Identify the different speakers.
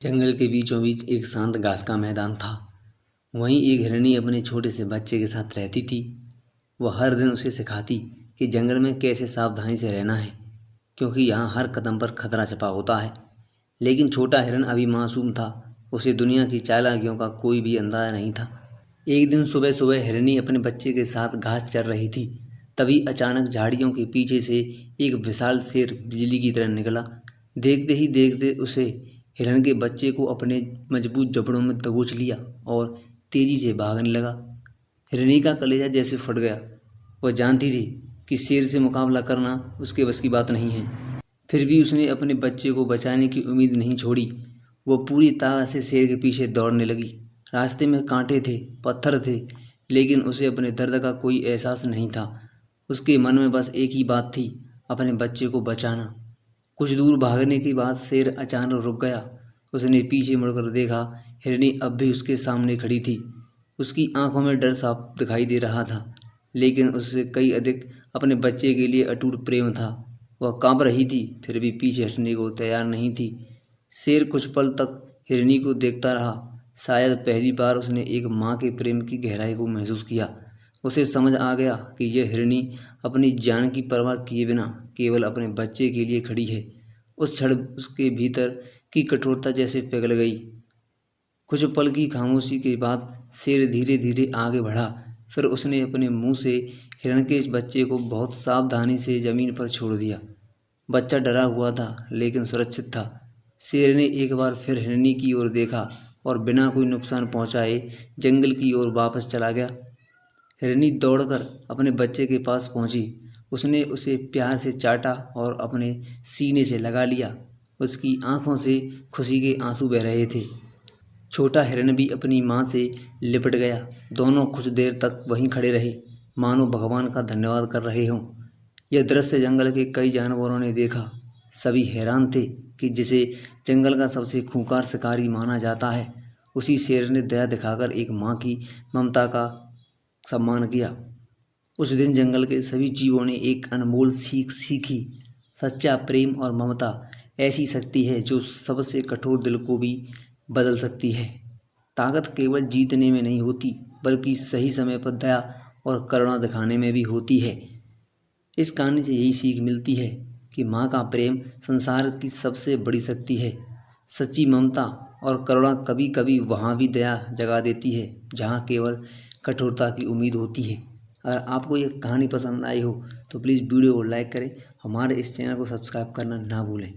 Speaker 1: जंगल के बीचों बीच एक शांत घास का मैदान था। वहीं एक हिरनी अपने छोटे से बच्चे के साथ रहती थी। वह हर दिन उसे सिखाती कि जंगल में कैसे सावधानी से रहना है, क्योंकि यहाँ हर कदम पर खतरा छिपा होता है। लेकिन छोटा हिरन अभी मासूम था। उसे दुनिया की चालाकियों का कोई भी अंदाजा नहीं था। एक दिन सुबह सुबह हिरनी अपने बच्चे के साथ घास चर रही थी। तभी अचानक झाड़ियों के पीछे से एक विशाल शेर बिजली की तरह निकला। देखते ही देखते उसे हिरन के बच्चे को अपने मजबूत जबड़ों में दबोच लिया और तेजी से भागने लगा। हिरनी का कलेजा जैसे फट गया। वह जानती थी कि शेर से मुकाबला करना उसके बस की बात नहीं है। फिर भी उसने अपने बच्चे को बचाने की उम्मीद नहीं छोड़ी। वह पूरी ताकत से शेर के पीछे दौड़ने लगी। रास्ते में कांटे थे, पत्थर थे, लेकिन उसे अपने दर्द का कोई एहसास नहीं था। उसके मन में बस एक ही बात थी, अपने बच्चे को बचाना। कुछ दूर भागने के बाद शेर अचानक रुक गया। उसने पीछे मुड़कर देखा। हिरनी अब भी उसके सामने खड़ी थी। उसकी आंखों में डर साफ दिखाई दे रहा था, लेकिन उससे कई अधिक अपने बच्चे के लिए अटूट प्रेम था। वह कांप रही थी, फिर भी पीछे हटने को तैयार नहीं थी। शेर कुछ पल तक हिरनी को देखता रहा। शायद पहली बार उसने एक माँ के प्रेम की गहराई को महसूस किया। उसे समझ आ गया कि यह हिरनी अपनी जान की परवाह किए बिना केवल अपने बच्चे के लिए खड़ी है। उस क्षण उसके भीतर की कठोरता जैसे पिघल गई। कुछ पल की खामोशी के बाद शेर धीरे धीरे आगे बढ़ा। फिर उसने अपने मुंह से हिरण के बच्चे को बहुत सावधानी से जमीन पर छोड़ दिया। बच्चा डरा हुआ था, लेकिन सुरक्षित था। शेर ने एक बार फिर हिरनी की ओर देखा और बिना कोई नुकसान पहुंचाए जंगल की ओर वापस चला गया। हिरनी दौड़कर अपने बच्चे के पास पहुंची। उसने उसे प्यार से चाटा और अपने सीने से लगा लिया। उसकी आंखों से खुशी के आंसू बह रहे थे। छोटा हिरन भी अपनी माँ से लिपट गया। दोनों कुछ देर तक वहीं खड़े रहे, मानो भगवान का धन्यवाद कर रहे हों। यह दृश्य जंगल के कई जानवरों ने देखा। सभी हैरान थे कि जिसे जंगल का सबसे खूंखार शिकारी माना जाता है, उसी शेर ने दया दिखाकर एक माँ की ममता का सम्मान किया। उस दिन जंगल के सभी जीवों ने एक अनमोल सीख सीखी। सच्चा प्रेम और ममता ऐसी शक्ति है जो सबसे कठोर दिल को भी बदल सकती है। ताकत केवल जीतने में नहीं होती, बल्कि सही समय पर दया और करुणा दिखाने में भी होती है। इस कहानी से यही सीख मिलती है कि माँ का प्रेम संसार की सबसे बड़ी शक्ति है। सच्ची ममता और करुणा कभी कभी वहाँ भी दया जगा देती है, जहाँ केवल कठोरता की उम्मीद होती है। अगर आपको ये कहानी पसंद आई हो तो प्लीज़ वीडियो को लाइक करें। हमारे इस चैनल को सब्सक्राइब करना ना भूलें।